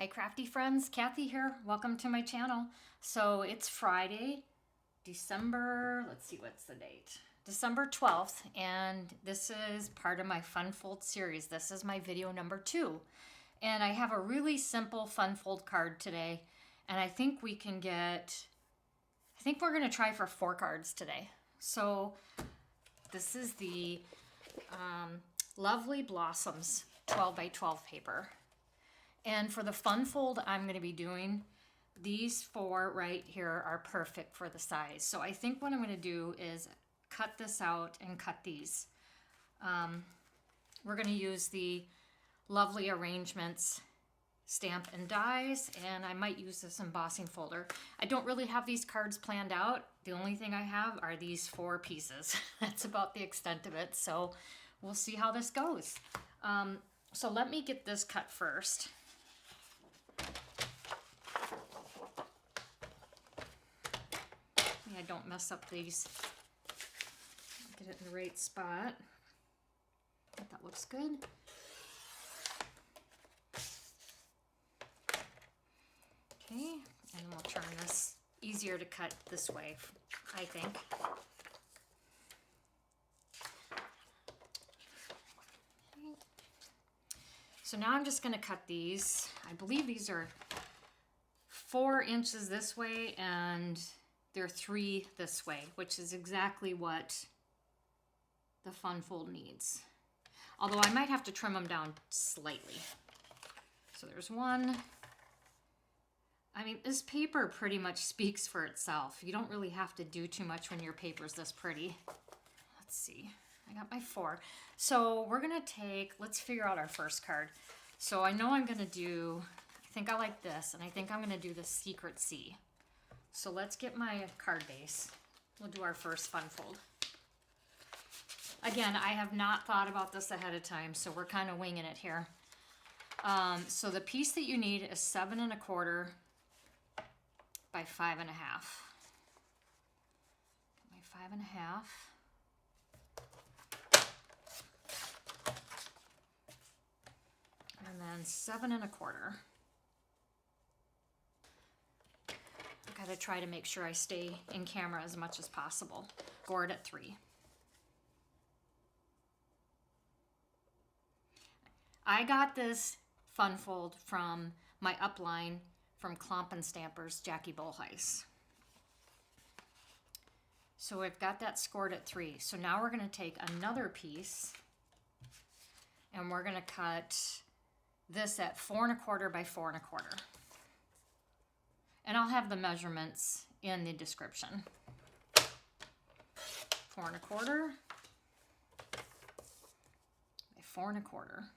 Hi crafty friends, Kathy here. Welcome to my channel. So it's Friday, December, let's see what's the date. December 12th, and this is part of my Fun Fold series. This is my video number 2. And I have a really simple Fun Fold card today. And I think we're gonna try for 4 cards today. So this is the Lovely Blossoms 12 by 12 paper. And for the Fun Fold I'm going to be doing, these 4 right here are perfect for the size. So I think what I'm going to do is cut this out and cut these. We're going to use the Lovely Arrangements stamp and dies, and I might use this embossing folder. I don't really have these cards planned out. The only thing I have are these 4 pieces. That's about the extent of it. So we'll see how this goes. So let me get this cut first. I don't mess up these. Get it in the right spot. That looks good. Okay, and then we'll turn this. Easier to cut this way, I think. Okay. So now I'm just going to cut these. I believe these are 4 inches this way and they're 3 this way, which is exactly what the Fun Fold needs. Although I might have to trim them down slightly. So there's 1. I mean, this paper pretty much speaks for itself. You don't really have to do too much when your paper's this pretty. Let's see. I got my 4. So we're going to let's figure out our first card. So I know I'm going to do, I think I like this, and I think I'm going to do the Secret Sea. So let's get my card base. We'll do our first Fun Fold. Again, I have not thought about this ahead of time, so we're kind of winging it here. So the piece that you need is 7 1/4 by 5 1/2. My 5 1/2. And then 7 1/4. I gotta try to make sure I stay in camera as much as possible. Scored at 3. I got this Fun Fold from my upline from Clump and Stampers, Jackie Bolheis. So I've got that scored at 3. So now we're gonna take another piece and we're gonna cut this at 4 1/4 by 4 1/4. And I'll have the measurements in the description. 4 1/4 by 4 1/4.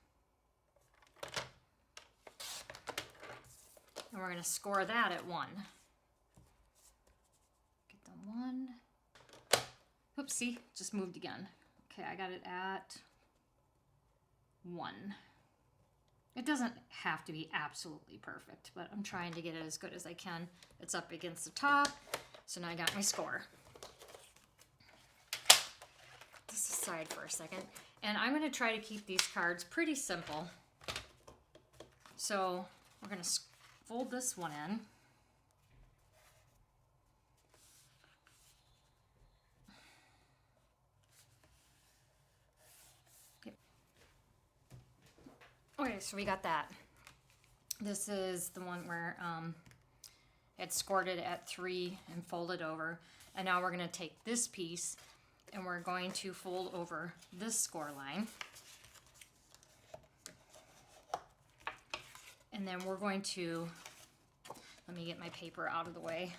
And we're going to score that at 1. Get the 1. Oopsie, just moved again. Okay, I got it at 1. It doesn't have to be absolutely perfect, but I'm trying to get it as good as I can. It's up against the top, so now I got my score. Put this aside for a second. And I'm going to try to keep these cards pretty simple. So we're going to fold this one in. Okay, so we got that. This is the one where it's scored it at 3 and folded over. And now we're going to take this piece and we're going to fold over this score line. And then we're going to, let me get my paper out of the way.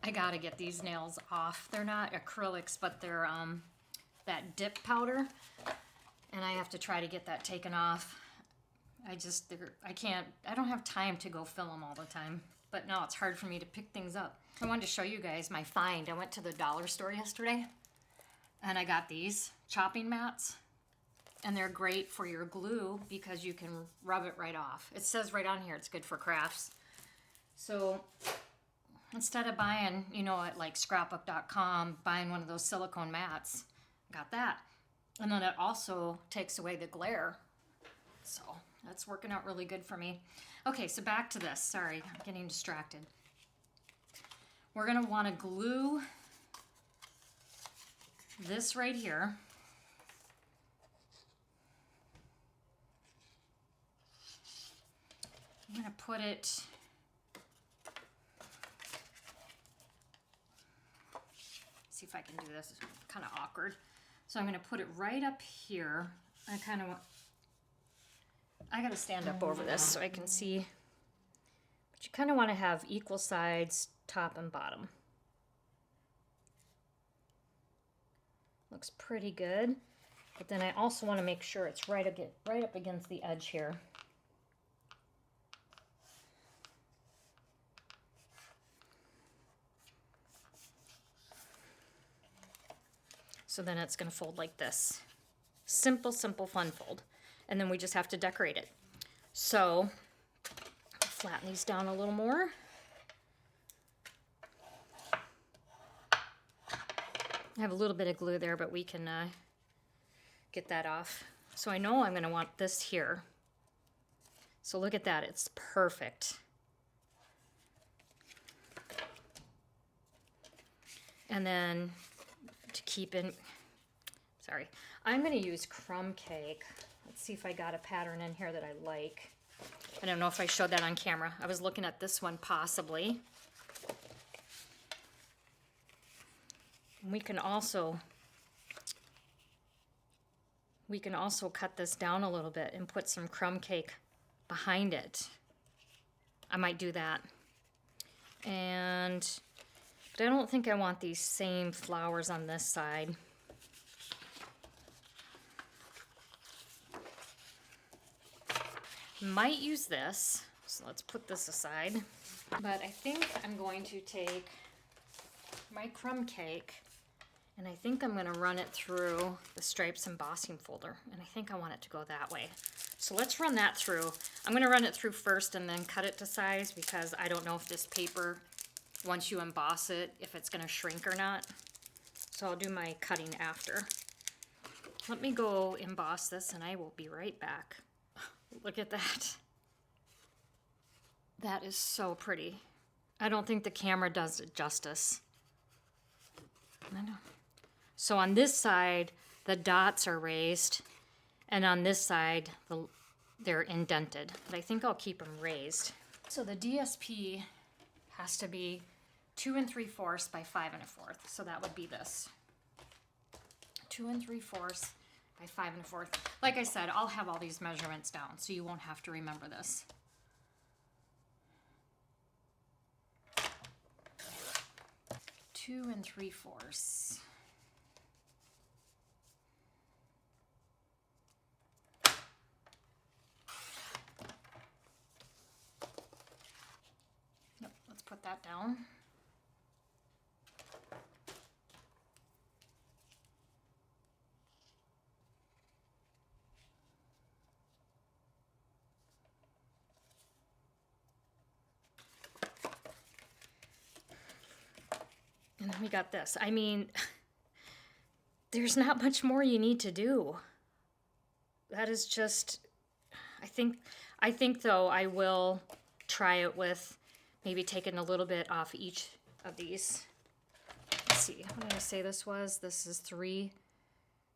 I gotta get these nails off. They're not acrylics, but they're that dip powder, and I have to try to get that taken off. I don't have time to go fill them all the time, but no, it's hard for me to pick things up. I wanted to show you guys my find. I went to the dollar store yesterday and I got these chopping mats, and they're great for your glue because you can rub it right off. It says right on here it's good for crafts. So instead of buying, at like scrapbook.com, buying one of those silicone mats, got that. And then it also takes away the glare. So that's working out really good for me. Okay, so back to this. Sorry, I'm getting distracted. We're gonna wanna glue this right here. I'm gonna put it, see if I can do this, it's kind of awkward. So I'm gonna put it right up here. I kind of want, I gotta stand up over this so I can see, but you kind of want to have equal sides, top and bottom. Looks pretty good, but then I also want to make sure it's right up against the edge here. So then it's going to fold like this. Simple, simple, fun fold. And then we just have to decorate it. So, flatten these down a little more. I have a little bit of glue there, but we can get that off. So I know I'm going to want this here. So look at that, it's perfect. And then to keep in, sorry, I'm going to use crumb cake. Let's see if I got a pattern in here that I like. I don't know if I showed that on camera. I was looking at this one possibly. We can also cut this down a little bit and put some crumb cake behind it. I might do that. But I don't think I want these same flowers on this side. Might use this, so let's put this aside. But I think I'm going to take my crumb cake and I think I'm going to run it through the stripes embossing folder, and I think I want it to go that way. So let's run that through. I'm going to run it through first and then cut it to size, because I don't know if this paper, once you emboss it, if it's going to shrink or not. So I'll do my cutting after. Let me go emboss this and I will be right back. Look at that. That is so pretty. I don't think the camera does it justice. I know. So on this side, the dots are raised, and on this side, they're indented. But I think I'll keep them raised. So the DSP has to be 2 3/4 by 5 1/4. So that would be this. 2 3/4 by 5 1/4. Like I said, I'll have all these measurements down, so you won't have to remember this. Two and 3/4. Yep, let's put that down. And then we got this. I mean, there's not much more you need to do. That is just, I think though I will try it with maybe taking a little bit off each of these. Let's see, what did I say this was? This is 3.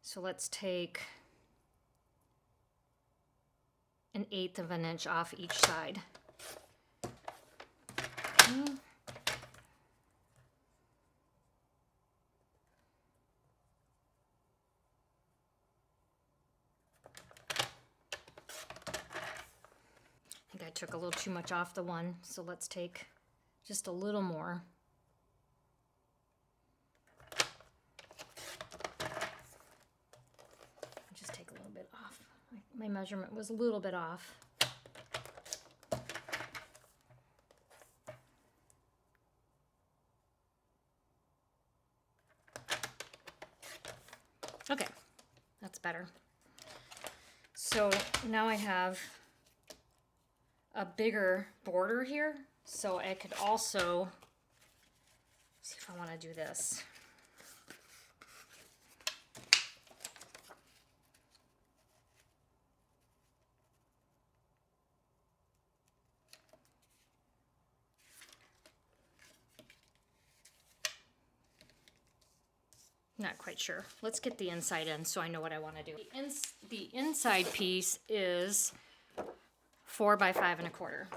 So let's take 1/8 of an inch off each side. Okay. I think I took a little too much off the one, so let's take just a little more. Just take a little bit off. My measurement was a little bit off. Okay, that's better. So now I have a bigger border here, so I could also see if I want to do this. Not quite sure. Let's get the inside in so I know what I want to do. The inside piece is 4 by 5 1/4.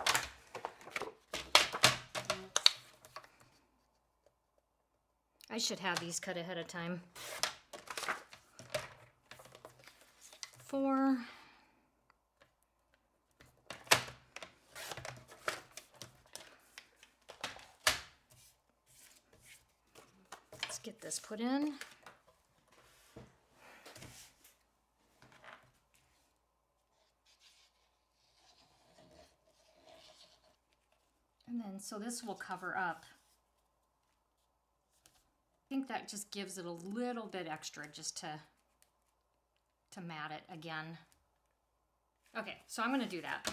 I should have these cut ahead of time. 4. Let's get this put in. And then, so this will cover up. I think that just gives it a little bit extra just to mat it again. Okay, so I'm going to do that.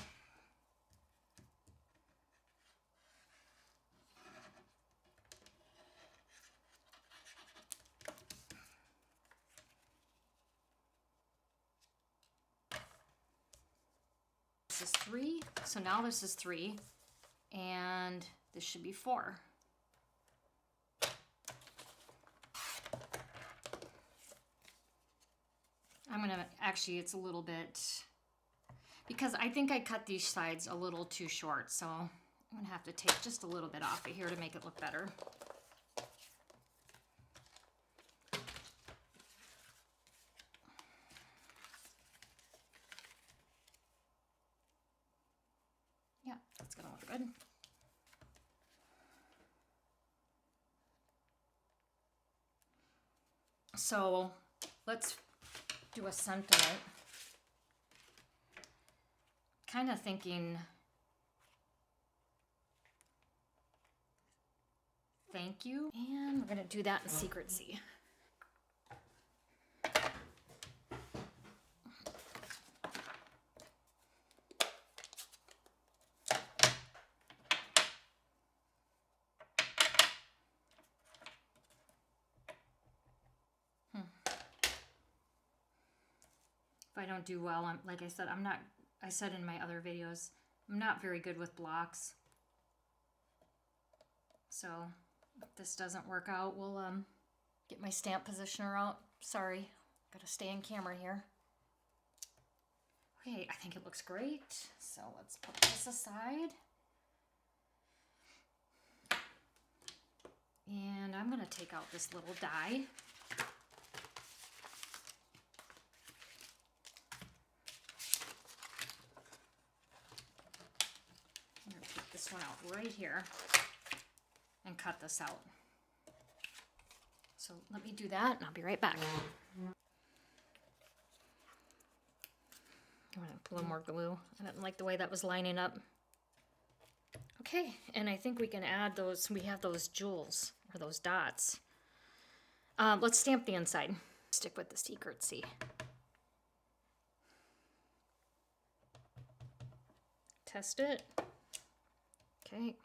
This is 3, so now this is 3, and this should be 4. I'm gonna, actually it's a little bit, because I think I cut these sides a little too short, so I'm gonna have to take just a little bit off of here to make it look better. Yeah, that's gonna look good. So let's do a sentiment. Kind of thinking, thank you, and we're gonna do that in secrecy. If I don't do well, like I said, I said in my other videos, I'm not very good with blocks. So if this doesn't work out, we'll get my stamp positioner out. Sorry, gotta stay in camera here. Okay, I think it looks great. So let's put this aside. And I'm gonna take out this little die. This one out right here and cut this out. So let me do that and I'll be right back. I'm gonna put a little more glue. I didn't like the way that was lining up. Okay, and I think we can add those, we have those jewels or those dots. Let's stamp the inside. Stick with the secrecy. Test it. Okay.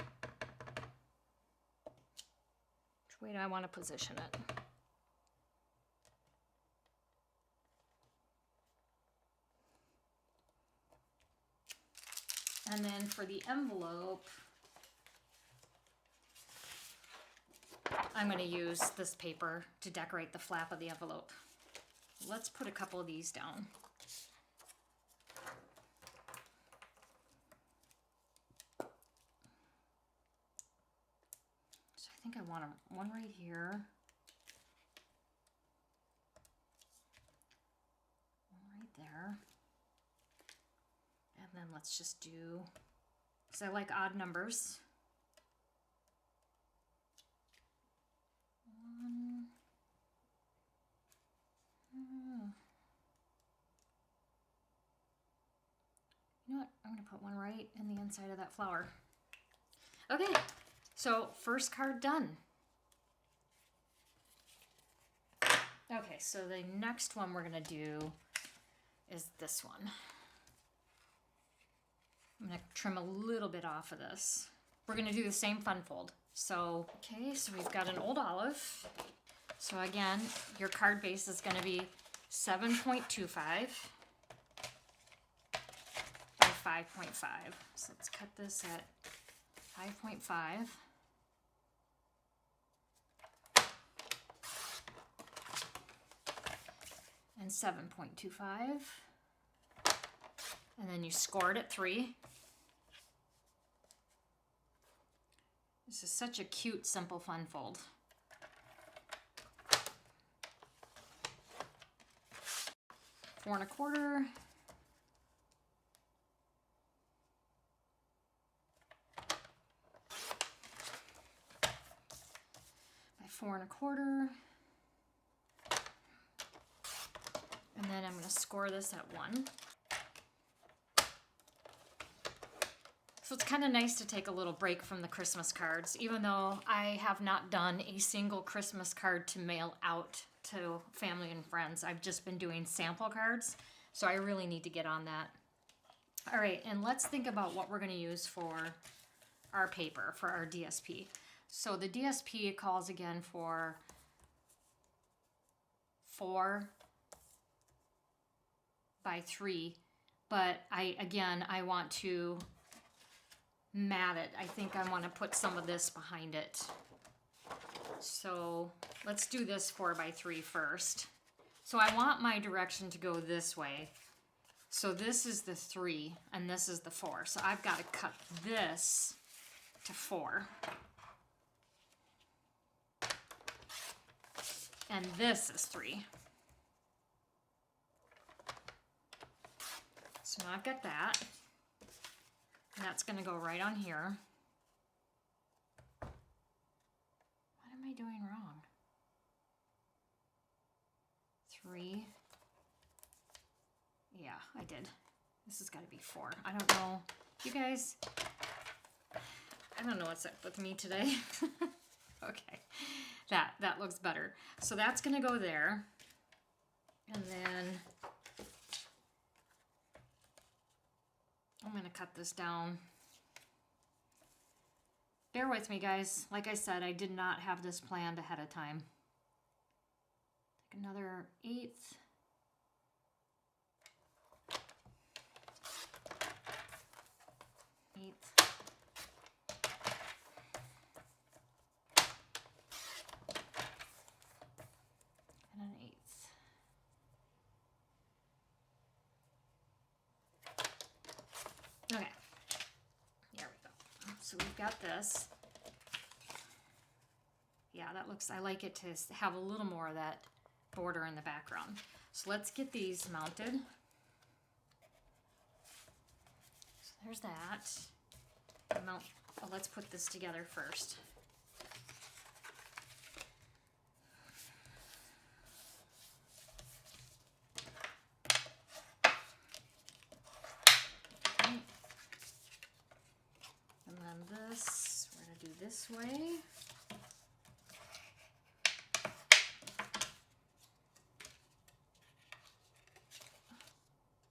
Which way do I want to position it? And then for the envelope, I'm going to use this paper to decorate the flap of the envelope. Let's put a couple of these down. I think I want one right here, one right there, and then let's just do, because I like odd numbers, 1, you know what, I'm going to put one right in the inside of that flower. Okay. So first card done. Okay, so the next one we're gonna do is this one. I'm gonna trim a little bit off of this. We're gonna do the same fun fold. So, okay, so we've got an old olive. So again, your card base is gonna be 7.25 by 5.5. So let's cut this at 5.5. and 7.25. And then you score it at 3. This is such a cute, simple, fun fold. Four and a quarter. By 4 and a quarter. And then I'm going to score this at 1. So it's kind of nice to take a little break from the Christmas cards, even though I have not done a single Christmas card to mail out to family and friends. I've just been doing sample cards, so I really need to get on that. All right, and let's think about what we're going to use for our paper, for our DSP. So the DSP calls again for 4 by 3, but I want to mat it. I think I want to put some of this behind it. So let's do this 4 by 3 first. So I want my direction to go this way. So this is the 3 and this is the 4. So I've got to cut this to 4. And this is 3. So now I've got that. And that's going to go right on here. What am I doing wrong? 3. Yeah, I did. This has got to be 4. I don't know. You guys, I don't know what's up with me today. Okay, that looks better. So that's going to go there. And then I'm going to cut this down. Bear with me, guys. Like I said, I did not have this planned ahead of time. Take another 1/8. And an 1/8. Okay, there we go. So we've got this. Yeah, that looks, I like it to have a little more of that border in the background. So let's get these mounted. So there's that. Let's put this together first. This, we're going to do this way.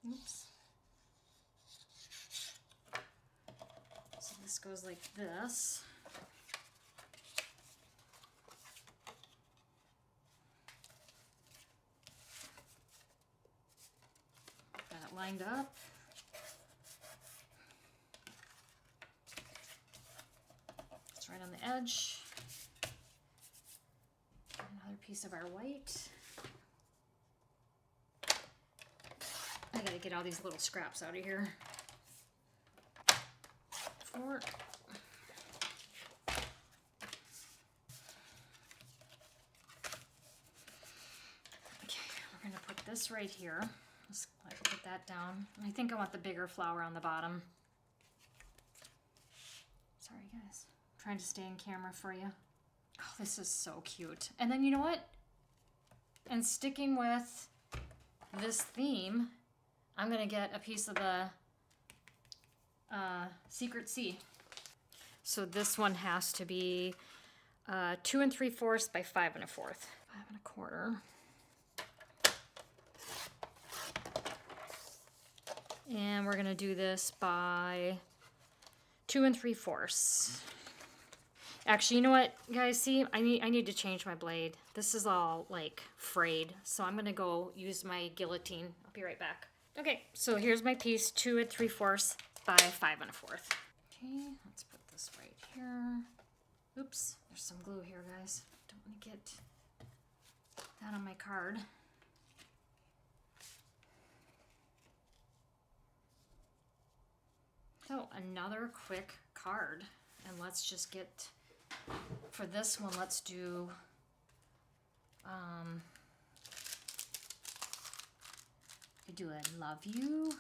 Oops. So this goes like this. Got it lined up. Right on the edge. Another piece of our white. I gotta get all these little scraps out of here. 4. Okay, we're gonna put this right here. Let's put that down. I think I want the bigger flower on the bottom. Sorry, guys. Trying to stay in camera for you. Oh, this is so cute. And then you know what? And sticking with this theme, I'm gonna get a piece of the Secret Sea. So this one has to be 2 3/4 by 5 1/4. 5 1/4. And we're gonna do this by 2 3/4. Actually, you know what, guys? See, I need to change my blade. This is all like frayed, so I'm gonna go use my guillotine. I'll be right back. Okay, so here's my piece, 2 3/4 by 5 1/4. Okay, let's put this right here. Oops, there's some glue here, guys. Don't want to get that on my card. So another quick card, and let's just get, for this one, let's do, I do a love you.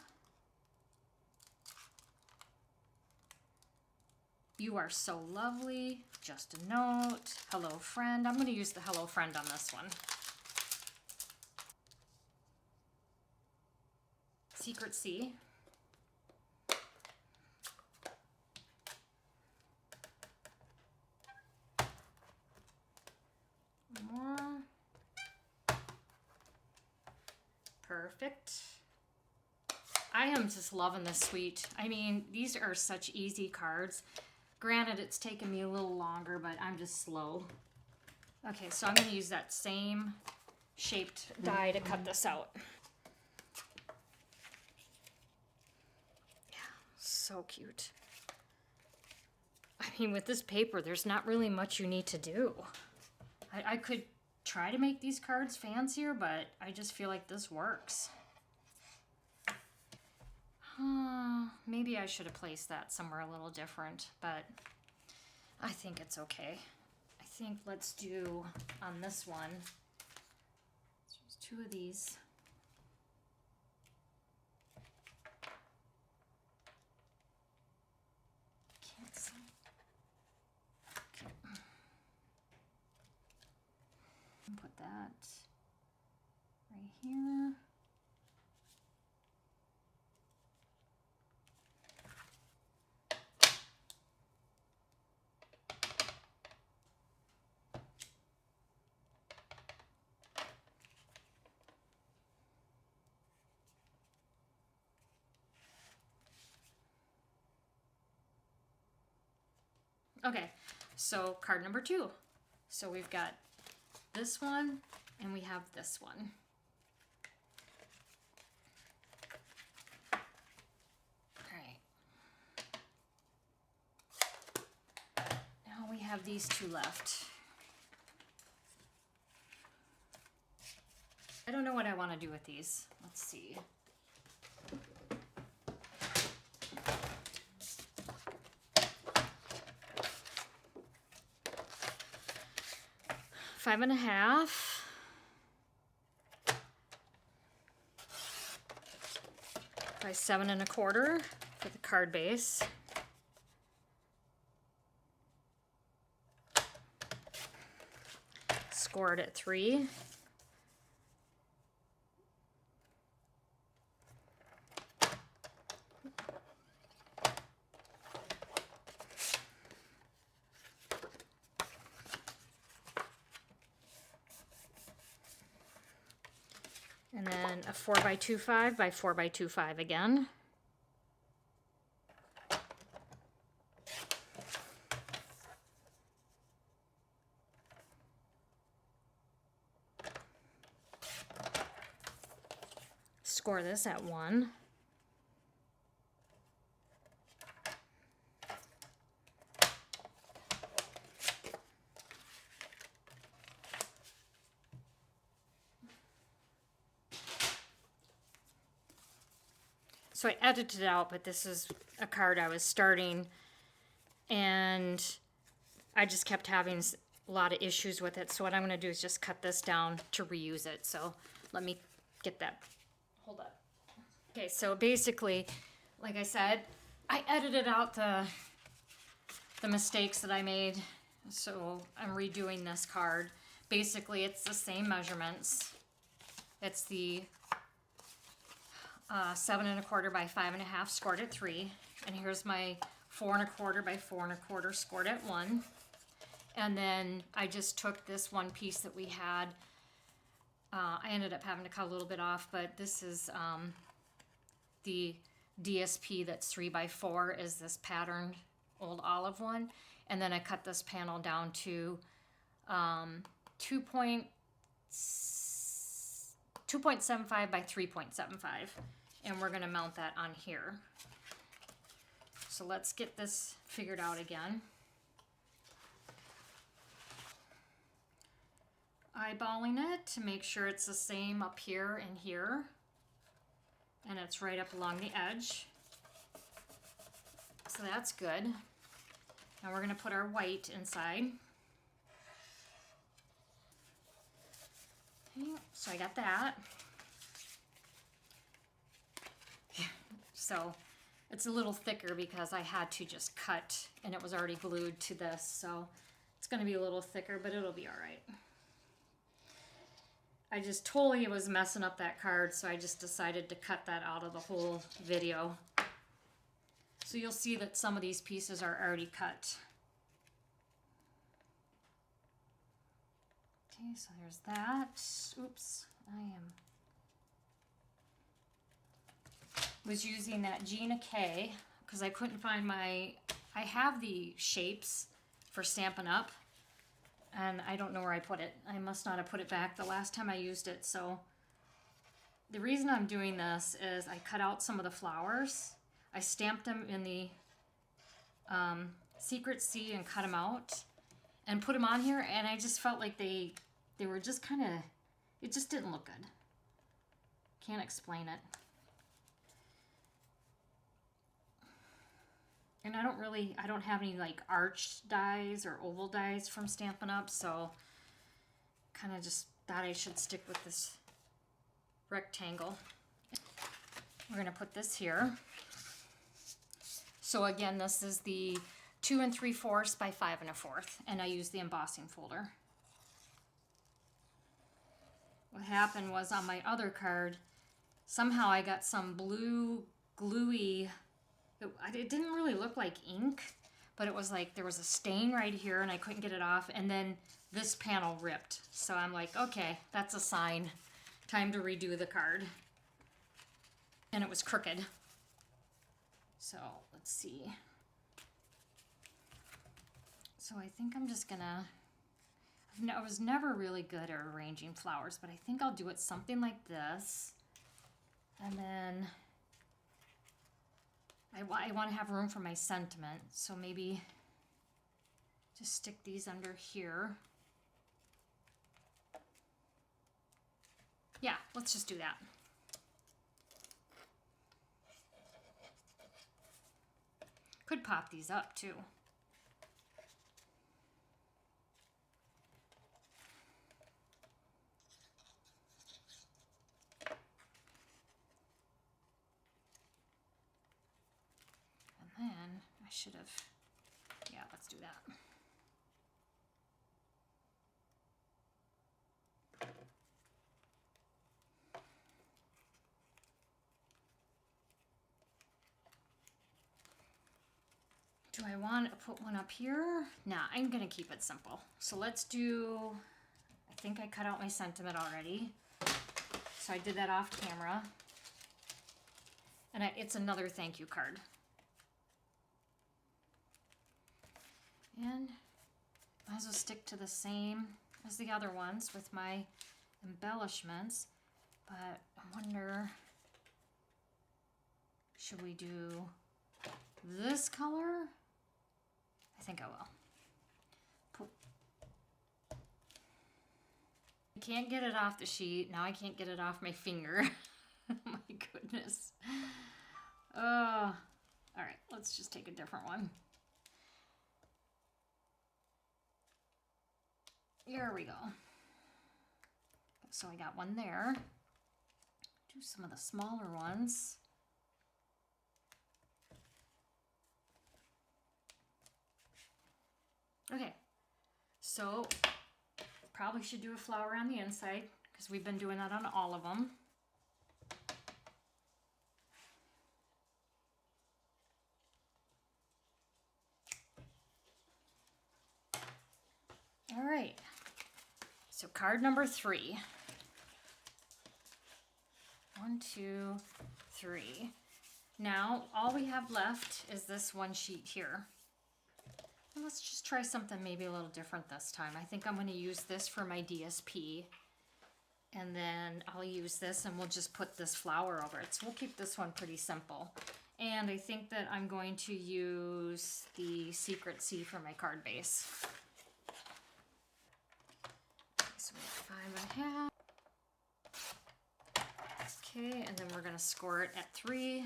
You are so lovely. Just a note. Hello, friend. I'm going to use the hello, friend on this one. Secret Sea. More. Perfect. I am just loving this suite. I mean, these are such easy cards. Granted, it's taken me a little longer, but I'm just slow. Okay, so I'm going to use that same shaped die to cut this out. Yeah, so cute. I mean, with this paper, there's not really much you need to do. I could try to make these cards fancier, but I just feel like this works. Maybe I should have placed that somewhere a little different, but I think it's okay. I think let's do on this one, there's 2 of these. Can't see. Okay. Put that right here. Okay, so card number 2. So we've got this one and we have this one. All right. Now we have these 2 left. I don't know what I want to do with these. Let's see. Five and a half. By 7 1/4 for the card base. Scored at 3. And then a 4x25 by 4x25 again. Score this at 1. So I edited it out, but this is a card I was starting, and I just kept having a lot of issues with it. So what I'm going to do is just cut this down to reuse it. So let me get that. Hold up. Okay, so basically, like I said, I edited out the mistakes that I made. So I'm redoing this card. Basically, it's the same measurements. It's the 7 1/4 by 5 1/2 scored at 3, and here's my 4 1/4 by 4 1/4 scored at 1. And then I just took this one piece that we had. I ended up having to cut a little bit off, but this is the DSP that's 3 by 4 is this patterned old olive one, and then I cut this panel down to 2.75 by 3.75. And we're going to mount that on here. So let's get this figured out again. Eyeballing it to make sure it's the same up here and here. And it's right up along the edge. So that's good. Now we're going to put our white inside. Okay, so I got that. So it's a little thicker because I had to just cut and it was already glued to this. So it's going to be a little thicker, but it'll be all right. I just totally was messing up that card, so I just decided to cut that out of the whole video. So you'll see that some of these pieces are already cut. Okay, so there's that. Oops, was using that Gina K because I couldn't find my, I have the shapes for Stampin' Up, and I don't know where I put it. I must not have put it back the last time I used it. So the reason I'm doing this is I cut out some of the flowers. I stamped them in the Secret C and cut them out and put them on here, and I just felt like they were just kind of, it just didn't look good. Can't explain it. And I don't have any like arch dies or oval dies from Stampin' Up, so kind of just thought I should stick with this rectangle. We're going to put this here. So again, this is the 2 3/4 by 5 1/4, and I use the embossing folder. What happened was on my other card, somehow I got some blue gluey, it didn't really look like ink, but it was like there was a stain right here and I couldn't get it off, and then this panel ripped. So I'm like, okay, that's a sign. Time to redo the card. And it was crooked. So let's see. So I think I'm just gonna, I was never really good at arranging flowers, but I think I'll do it something like this. And then I want to have room for my sentiment, so maybe just stick these under here. Yeah, let's just do that. Could pop these up too. And then I should have, yeah, let's do that. Do I want to put one up here? Nah, I'm going to keep it simple. So let's do, I think I cut out my sentiment already. So I did that off camera. And it's another thank you card. And might as well stick to the same as the other ones with my embellishments. But I wonder, should we do this color? I think I will. I can't get it off the sheet. Now I can't get it off my finger. Oh my goodness. All right, let's just take a different one. Here we go. So I got one there. Do some of the smaller ones. Okay, so probably should do a flower on the inside because we've been doing that on all of them. All right, so card number 3. 1, 2, 3. Now all we have left is this one sheet here. Let's just try something maybe a little different this time. I think I'm going to use this for my DSP. And then I'll use this and we'll just put this flower over it. So we'll keep this one pretty simple. And I think that I'm going to use the Secret C for my card base. So we have 5 1/2. Okay, and then we're going to score it at 3.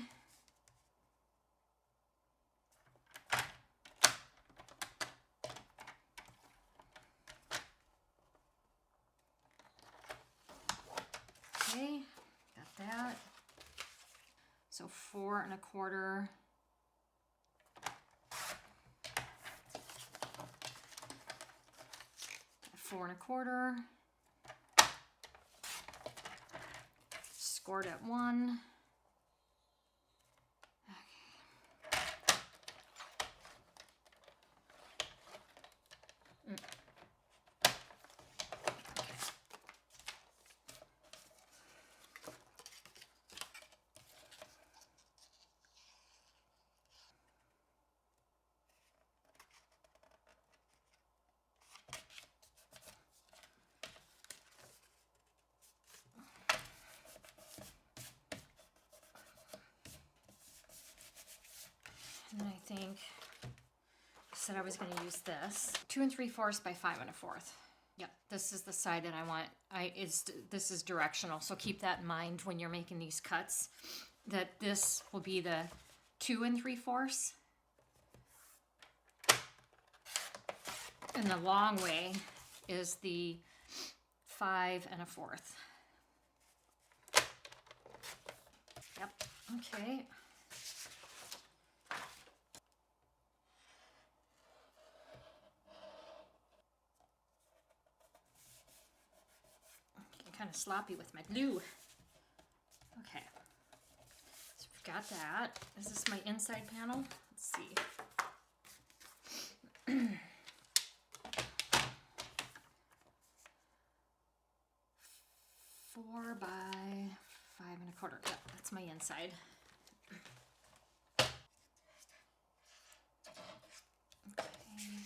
So 4 1/4. Four 1/4. Scored at 1. And I think I said I was going to use this 2 3/4 by 5 1/4. Yep, this is the side that I want. This is directional, so keep that in mind when you're making these cuts. That this will be the 2 3/4, and the long way is the 5 1/4. Yep. Okay. Kind of sloppy with my glue. Okay, so we've got that. Is this my inside panel? Let's see. 4 by 5 1/4. Yep, that's my inside. Okay.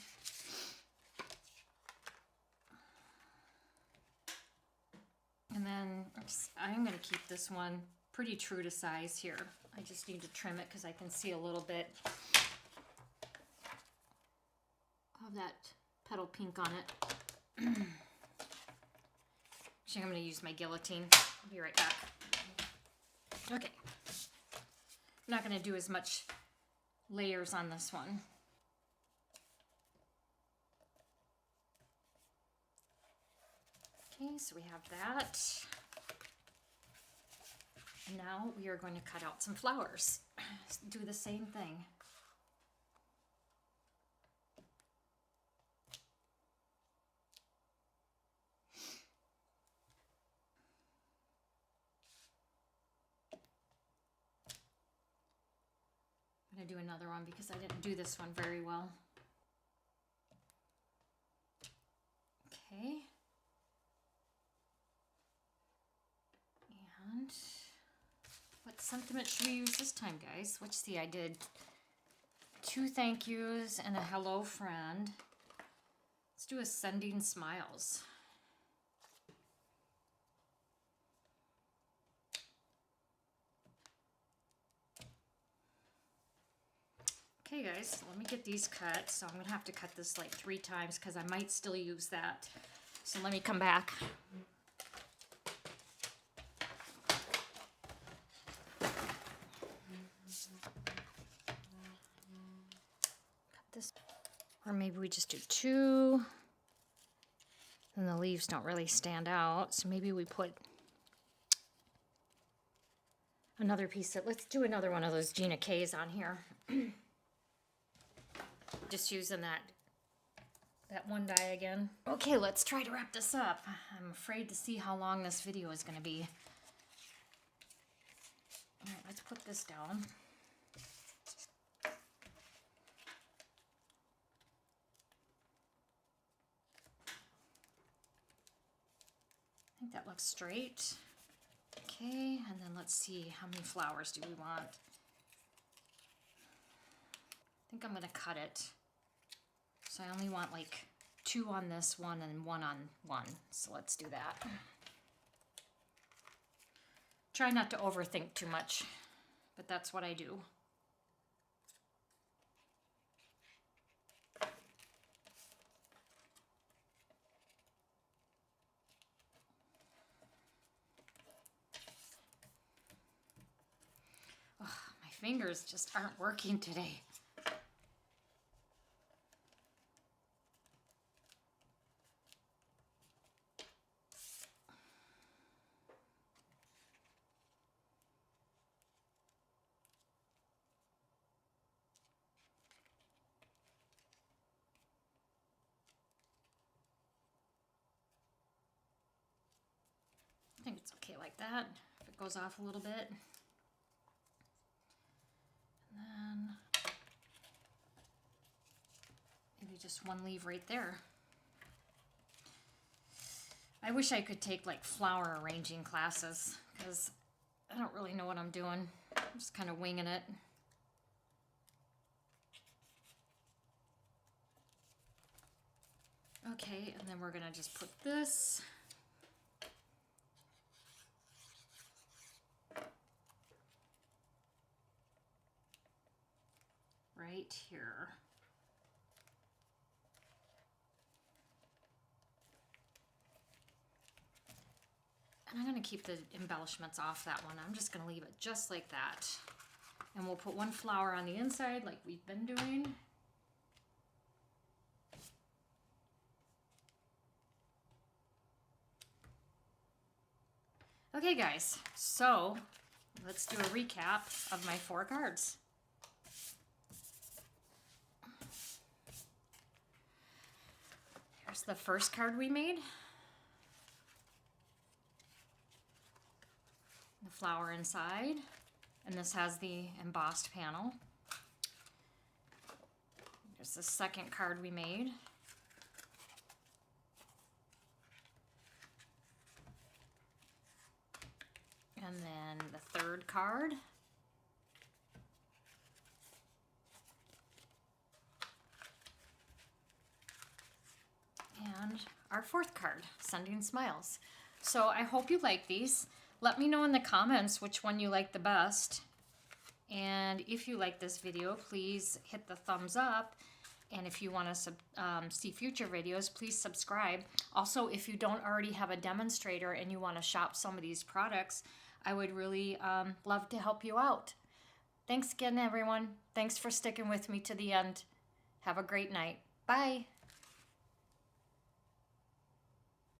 And then I'm going to keep this one pretty true to size here. I just need to trim it because I can see a little bit of that petal pink on it. Actually, I'm going to use my guillotine. I'll be right back. Okay. I'm not going to do as much layers on this one. Okay, so we have that. And now we are going to cut out some flowers. Do the same thing. I'm going to do another one because I didn't do this one very well. Okay. And what sentiment should we use this time, guys? Let's see, I did 2 thank yous and a hello friend. Let's do a sending smiles. Okay guys, let me get these cut. So I'm gonna have to cut this like 3 times because I might still use that. So let me come back. This, or maybe we just do 2, and the leaves don't really stand out, so maybe we put another piece of, let's do another one of those Gina K's on here. Just using that one die again. Okay, let's try to wrap this up. I'm afraid to see how long this video is going to be. All right, let's put this down. I think that looks straight. Okay, and then let's see, how many flowers do we want? I think I'm going to cut it. So I only want like 2 on this one and 1 on one. So let's do that. Try not to overthink too much, but that's what I do. Oh, my fingers just aren't working today. Okay, like that. If it goes off a little bit. And then maybe just one leaf right there. I wish I could take like flower arranging classes because I don't really know what I'm doing. I'm just kind of winging it. Okay, and then we're gonna just put this right here. And I'm gonna keep the embellishments off that one. I'm just gonna leave it just like that. And we'll put one flower on the inside like we've been doing. Okay guys, so let's do a recap of my 4 cards. Here's the first card we made. The flower inside, and this has the embossed panel. Here's the second card we made. And then the third card. And our fourth card, Sending Smiles. So I hope you like these. Let me know in the comments which one you like the best. And if you like this video, please hit the thumbs up. And if you want to see future videos, please subscribe. Also, if you don't already have a demonstrator and you want to shop some of these products, I would really love to help you out. Thanks again, everyone. Thanks for sticking with me to the end. Have a great night. Bye.